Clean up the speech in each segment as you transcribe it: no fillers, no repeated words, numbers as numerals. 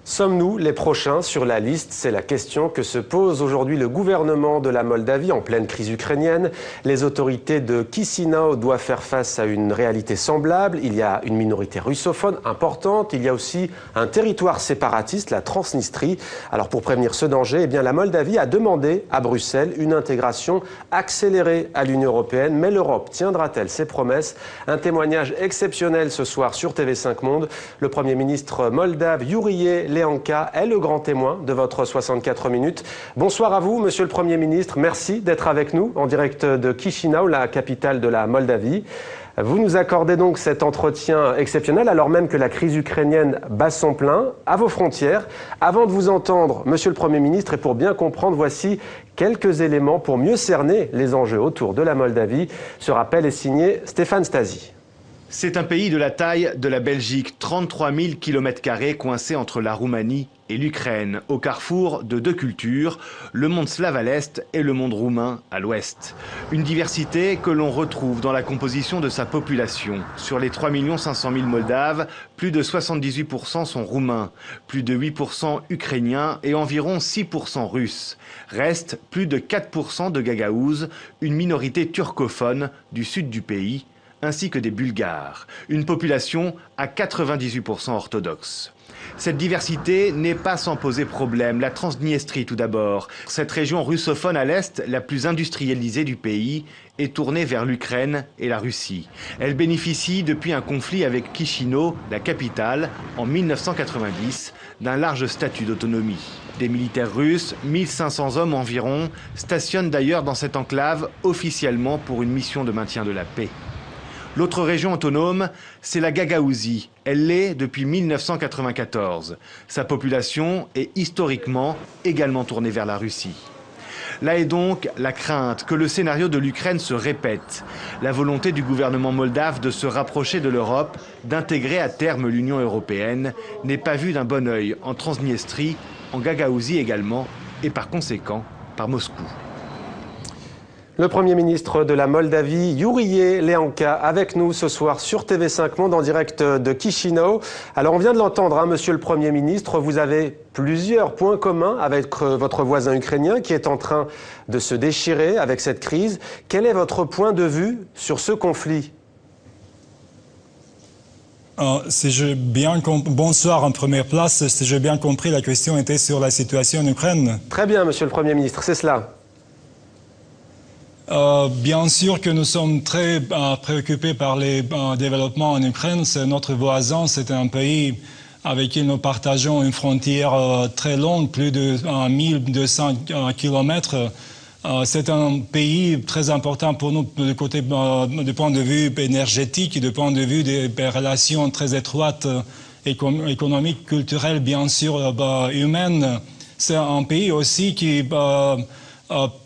Sommes-nous les prochains sur la liste? C'est la question que se pose aujourd'hui le gouvernement de la Moldavie en pleine crise ukrainienne. Les autorités de Chisinau doivent faire face à une réalité semblable. Il y a une minorité russophone importante. Il y a aussi un territoire séparatiste, la Transnistrie. Alors pour prévenir ce danger, eh bien, la Moldavie a demandé à Bruxelles une intégration accélérée à l'Union européenne. Mais l'Europe tiendra-t-elle ses promesses? Un témoignage exceptionnel ce soir sur TV5 Monde. Le Premier ministre moldave Iurie Leancă est le grand témoin de votre 64 minutes. Bonsoir à vous, Monsieur le Premier ministre. Merci d'être avec nous en direct de Chisinau, la capitale de la Moldavie. Vous nous accordez donc cet entretien exceptionnel alors même que la crise ukrainienne bat son plein à vos frontières. Avant de vous entendre, Monsieur le Premier ministre, et pour bien comprendre, voici quelques éléments pour mieux cerner les enjeux autour de la Moldavie. Ce rappel est signé Stéphane Stasi. C'est un pays de la taille de la Belgique, 33 000 km² coincé entre la Roumanie et l'Ukraine, au carrefour de deux cultures, le monde slave à l'est et le monde roumain à l'ouest. Une diversité que l'on retrouve dans la composition de sa population. Sur les 3 500 000 Moldaves, plus de 78% sont roumains, plus de 8% ukrainiens et environ 6% russes. Restent plus de 4% de Gagaouze, une minorité turcophone du sud du pays, ainsi que des Bulgares, une population à 98% orthodoxe. Cette diversité n'est pas sans poser problème. La Transnistrie tout d'abord. Cette région russophone à l'est, la plus industrialisée du pays, est tournée vers l'Ukraine et la Russie. Elle bénéficie depuis un conflit avec Chisinau, la capitale, en 1990, d'un large statut d'autonomie. Des militaires russes, 1500 hommes environ, stationnent d'ailleurs dans cette enclave officiellement pour une mission de maintien de la paix. L'autre région autonome, c'est la Gagaouzie. Elle l'est depuis 1994. Sa population est historiquement également tournée vers la Russie. Là est donc la crainte que le scénario de l'Ukraine se répète. La volonté du gouvernement moldave de se rapprocher de l'Europe, d'intégrer à terme l'Union européenne, n'est pas vue d'un bon œil en Transnistrie, en Gagaouzie également, et par conséquent par Moscou. Le Premier ministre de la Moldavie, Iurie Leancă, avec nous ce soir sur TV5 Monde en direct de Chisinau. Alors on vient de l'entendre, hein, Monsieur le Premier ministre, vous avez plusieurs points communs avec votre voisin ukrainien qui est en train de se déchirer avec cette crise. Quel est votre point de vue sur ce conflit? Bonsoir en première place. Si j'ai bien compris, la question était sur la situation en Ukraine. Très bien, Monsieur le Premier ministre, c'est cela. Bien sûr que nous sommes très préoccupés par les développements en Ukraine. C'est notre voisin, c'est un pays avec qui nous partageons une frontière très longue, plus de 1200 km. C'est un pays très important pour nous du point de vue énergétique, du point de vue des relations très étroites, économiques, culturelles, bien sûr, humaines. C'est un pays aussi qui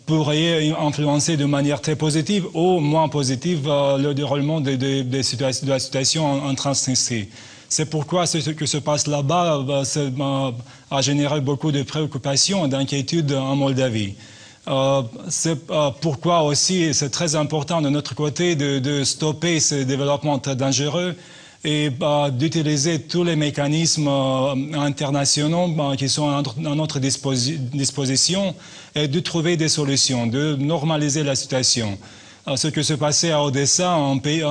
pourrait influencer de manière très positive ou moins positive le déroulement de la situation en Transnistrie. C'est pourquoi ce qui se passe là-bas a généré beaucoup de préoccupations et d'inquiétudes en Moldavie. C'est pourquoi aussi c'est très important de notre côté de stopper ce développement très dangereux et d'utiliser tous les mécanismes internationaux qui sont à notre disposition et de trouver des solutions, de normaliser la situation. Ce qui se passait à Odessa, un pays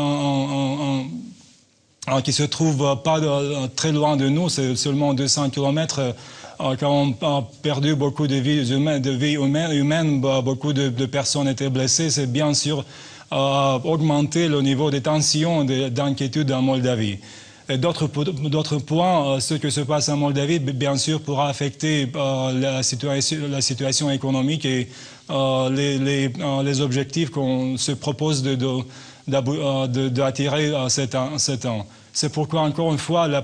qui se trouve pas très loin de nous, c'est seulement 200 km, quand on a perdu beaucoup de vies humaines, beaucoup de personnes étaient blessées, c'est bien sûr augmenter le niveau de tension et d'inquiétude en Moldavie. D'autres points, ce qui se passe en Moldavie, bien sûr, pourra affecter la situation économique et les objectifs qu'on se propose d'attirer cet an. C'est pourquoi, encore une fois, la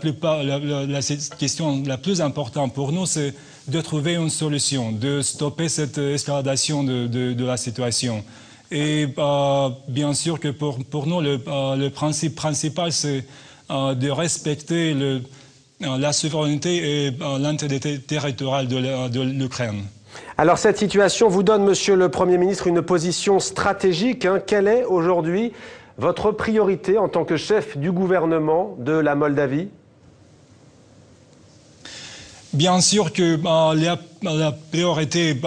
question la plus importante pour nous, c'est de trouver une solution, de stopper cette escalation de la situation. Et bien sûr que pour nous, le principe principal, c'est de respecter la souveraineté et l'intégrité territoriale de l'Ukraine. Alors cette situation vous donne, Monsieur le Premier ministre, une position stratégique. Quelle est aujourd'hui votre priorité en tant que chef du gouvernement de la Moldavie? Bien sûr que la priorité du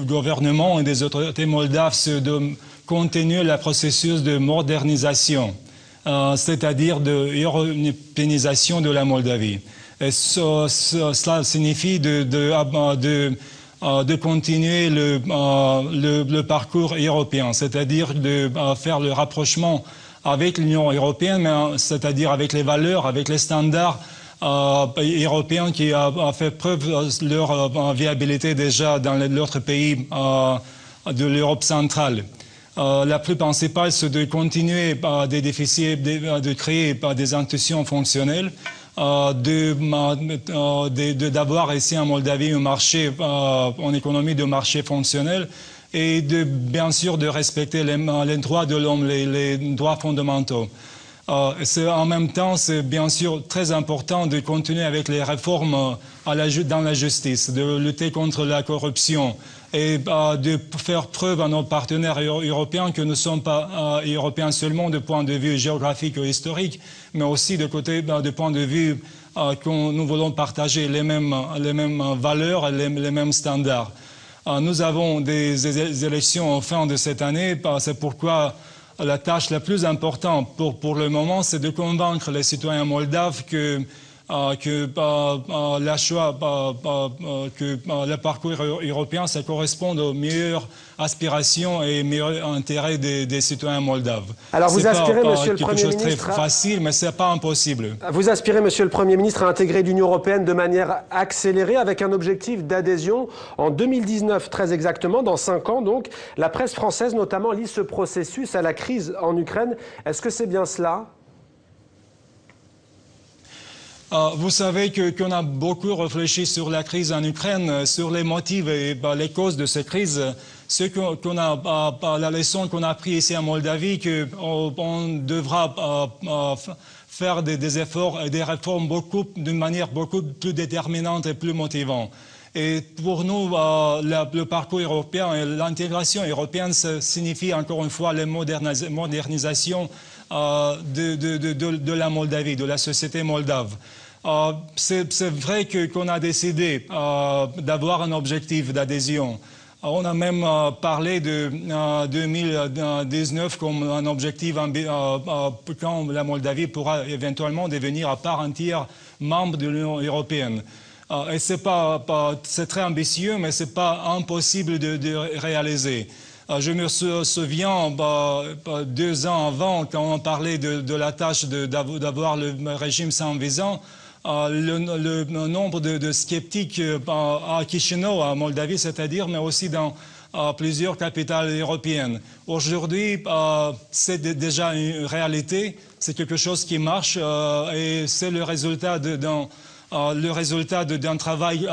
gouvernement et des autorités moldaves, c'est de continuer le processus de modernisation, c'est-à-dire de européanisation de la Moldavie. Et cela signifie de continuer le parcours européen, c'est-à-dire de faire le rapprochement avec l'Union européenne, c'est-à-dire avec les valeurs, avec les standards européens qui a fait preuve de leur viabilité déjà dans d'autres pays de l'Europe centrale. La plus principale, c'est de continuer des déficits, de créer des institutions fonctionnelles, d'avoir ici en Moldavie un marché, en économie de marché fonctionnel, et bien sûr de respecter les droits de l'homme, les droits fondamentaux. En même temps, c'est bien sûr très important de continuer avec les réformes dans la justice, de lutter contre la corruption et de faire preuve à nos partenaires européens que nous ne sommes pas européens seulement du point de vue géographique ou historique, mais aussi du point de vue que nous voulons partager les mêmes valeurs et les mêmes standards. Nous avons des élections en fin de cette année, c'est pourquoi la tâche la plus importante pour le moment, c'est de convaincre les citoyens moldaves que le parcours européen, ça correspond aux meilleures aspirations et meilleurs intérêts des citoyens moldaves. Alors vous aspirez, Monsieur le Premier ministre, c'est quelque chose de très facile, mais c'est pas impossible. Vous aspirez, Monsieur le Premier ministre, à intégrer l'Union européenne de manière accélérée, avec un objectif d'adhésion en 2019, très exactement, dans 5 ans. Donc, la presse française, notamment, lit ce processus à la crise en Ukraine. Est-ce que c'est bien cela ? Vous savez qu'on a beaucoup réfléchi sur la crise en Ukraine, sur les motifs et les causes de cette crise. La leçon qu'on a apprise ici en Moldavie, qu'on devra faire des efforts et des réformes d'une manière beaucoup plus déterminante et plus motivante. Et pour nous, le parcours européen et l'intégration européenne, ça signifie encore une fois la modernisation de la Moldavie, de la société moldave. C'est vrai qu'on a décidé d'avoir un objectif d'adhésion. On a même parlé de 2019 comme un objectif quand la Moldavie pourra éventuellement devenir à part entière membre de l'Union européenne. Et c'est très ambitieux, mais ce n'est pas impossible de réaliser. Je me souviens, 2 ans avant, quand on parlait de la tâche d'avoir le régime sans visa, le nombre de sceptiques à Chisinau, à Moldavie, c'est-à-dire, mais aussi dans plusieurs capitales européennes. Aujourd'hui, c'est déjà une réalité, c'est quelque chose qui marche et c'est le résultat d'un travail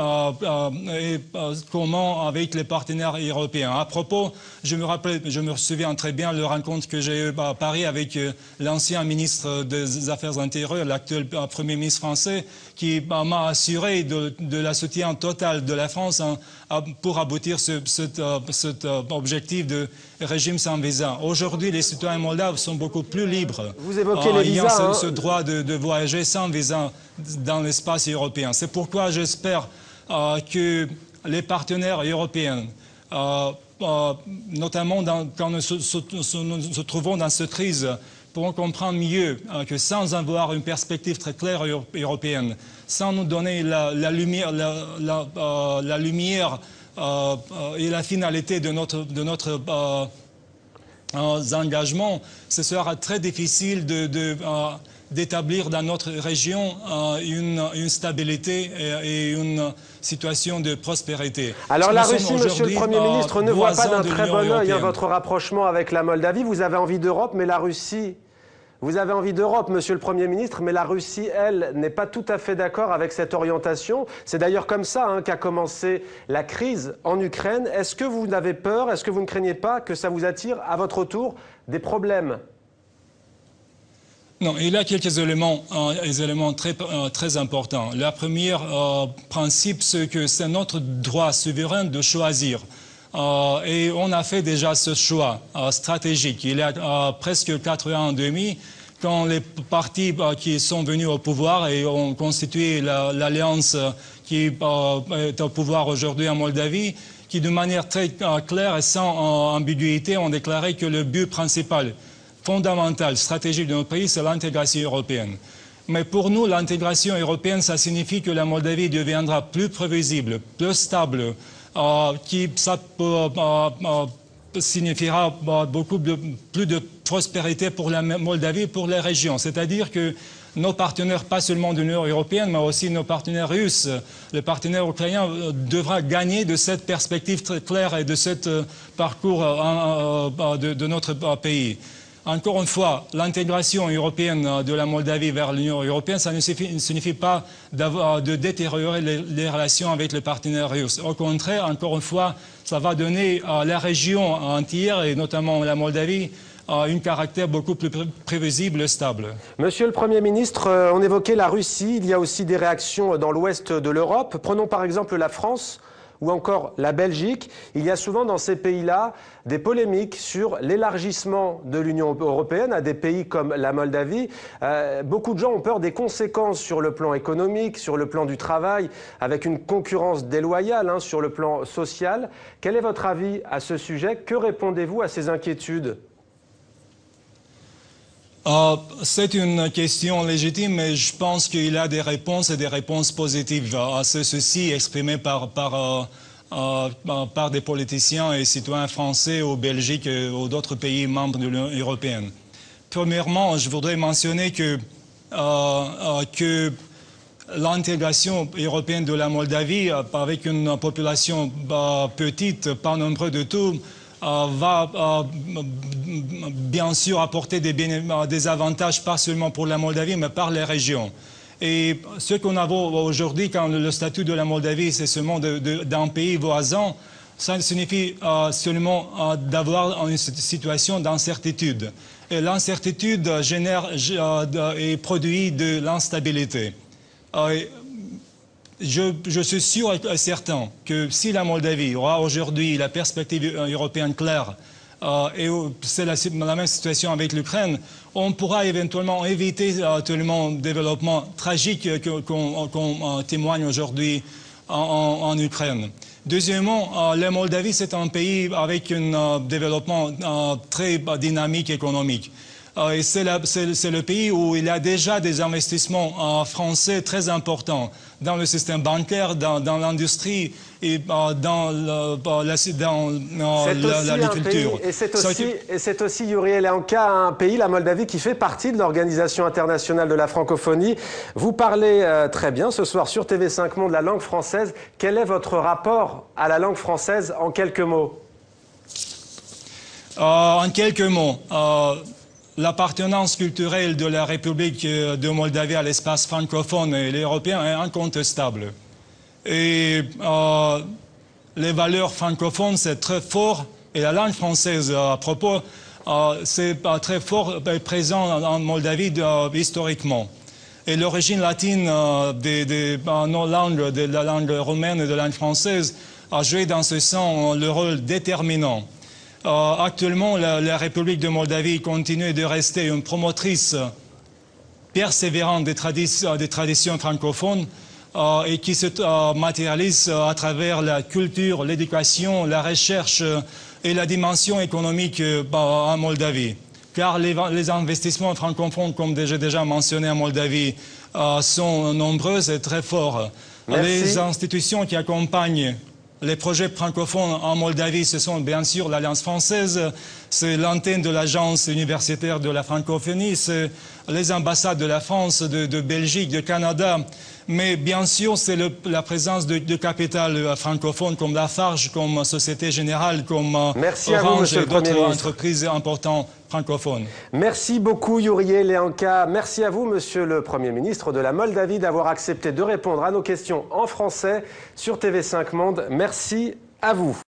commun avec les partenaires européens. À propos, je me souviens très bien de la rencontre que j'ai eue à Paris avec l'ancien ministre des Affaires intérieures, l'actuel Premier ministre français, qui m'a assuré de la soutien total de la France pour aboutir cet objectif de régime sans visa. Aujourd'hui, les citoyens moldaves sont beaucoup plus libres. Vous évoquez les visas. Ayant ce droit de voyager sans visa dans l'espace européen. C'est pourquoi j'espère que les partenaires européens, notamment quand nous nous trouvons dans cette crise, pourront comprendre mieux que sans avoir une perspective très claire européenne, sans nous donner la lumière et la finalité de notre engagement, ce sera très difficile d'établir dans notre région une stabilité et une situation de prospérité. Alors la Russie, Monsieur le Premier ministre, ne voit pas d'un très bon œil votre rapprochement avec la Moldavie. Vous avez envie d'Europe, mais la Russie... Vous avez envie d'Europe, Monsieur le Premier ministre, mais la Russie, elle, n'est pas tout à fait d'accord avec cette orientation. C'est d'ailleurs comme ça qu'a commencé la crise en Ukraine. Est-ce que vous n'avez peur, est-ce que vous ne craignez pas que ça vous attire à votre tour des problèmes ? Non, il y a quelques éléments très importants. Le premier principe, c'est que c'est notre droit souverain de choisir. Et on a fait déjà ce choix stratégique. Il y a presque 4 ans et demi quand les partis qui sont venus au pouvoir et ont constitué l'alliance qui est au pouvoir aujourd'hui en Moldavie, qui de manière très claire et sans ambiguïté ont déclaré que le but principal, fondamental, stratégique de notre pays, c'est l'intégration européenne. Mais pour nous, l'intégration européenne, ça signifie que la Moldavie deviendra plus prévisible, plus stable, ça signifiera beaucoup plus de prospérité pour la Moldavie et pour les régions. C'est-à-dire que nos partenaires, pas seulement de l'Union européenne, mais aussi nos partenaires russes, les partenaires ukrainiens, devront gagner de cette perspective très claire et de ce parcours de notre pays. Encore une fois, l'intégration européenne de la Moldavie vers l'Union européenne, ça ne signifie pas de détériorer les relations avec les partenaires russes. Au contraire, encore une fois, ça va donner à la région entière, et notamment la Moldavie, un caractère beaucoup plus prévisible et stable. Monsieur le Premier ministre, on évoquait la Russie, il y a aussi des réactions dans l'ouest de l'Europe. Prenons par exemple la France ou encore la Belgique. Il y a souvent dans ces pays-là des polémiques sur l'élargissement de l'Union européenne à des pays comme la Moldavie. Beaucoup de gens ont peur des conséquences sur le plan économique, sur le plan du travail, avec une concurrence déloyale sur le plan social. Quel est votre avis à ce sujet? Que répondez-vous à ces inquiétudes? C'est une question légitime, mais je pense qu'il y a des réponses et des réponses positives à ceci exprimées par des politiciens et citoyens français ou belgiques ou d'autres pays membres de l'Union européenne. Premièrement, je voudrais mentionner que l'intégration européenne de la Moldavie, avec une population petite, pas nombreux de tout, va bien sûr apporter des avantages, pas seulement pour la Moldavie, mais par les régions. Et ce qu'on a aujourd'hui, quand le statut de la Moldavie, c'est seulement d'un pays voisin, ça signifie seulement d'avoir une situation d'incertitude. Et l'incertitude génère et produit de l'instabilité. Je suis sûr et certain que si la Moldavie aura aujourd'hui la perspective européenne claire, et c'est la même situation avec l'Ukraine, on pourra éventuellement éviter tout le développement tragique qu'on témoigne aujourd'hui en Ukraine. Deuxièmement, la Moldavie, c'est un pays avec un développement très dynamique économique. Et c'est le pays où il y a déjà des investissements français très importants dans le système bancaire, dans l'industrie et dans l'agriculture. Et c'est aussi, Yuri Leanka, un pays, la Moldavie, qui fait partie de l'Organisation internationale de la francophonie. Vous parlez très bien ce soir sur TV5 Monde la langue française. Quel est votre rapport à la langue française en quelques mots? En quelques mots. L'appartenance culturelle de la République de Moldavie à l'espace francophone et européen est incontestable. Et les valeurs francophones, c'est très fort. Et la langue française, à propos, c'est très fort présent en Moldavie historiquement. Et l'origine latine de nos langues, de la langue roumaine et de la langue française, a joué dans ce sens le rôle déterminant. Actuellement, la République de Moldavie continue de rester une promotrice persévérante des traditions francophones et qui se matérialise à travers la culture, l'éducation, la recherche et la dimension économique en Moldavie. Car les investissements francophones, comme j'ai déjà mentionné en Moldavie, sont nombreux et très forts. Merci. Les institutions qui accompagnent les projets francophones en Moldavie, ce sont bien sûr l'Alliance française, c'est l'antenne de l'Agence universitaire de la francophonie, c'est les ambassades de la France, de Belgique, de Canada, mais bien sûr c'est la présence de capitales francophones comme Lafarge, comme Société Générale, comme Orange et d'autres entreprises importantes francophones. Merci beaucoup Yuri Leanka. Merci à vous, Monsieur le Premier ministre de la Moldavie, d'avoir accepté de répondre à nos questions en français sur TV5 Monde. Merci à vous.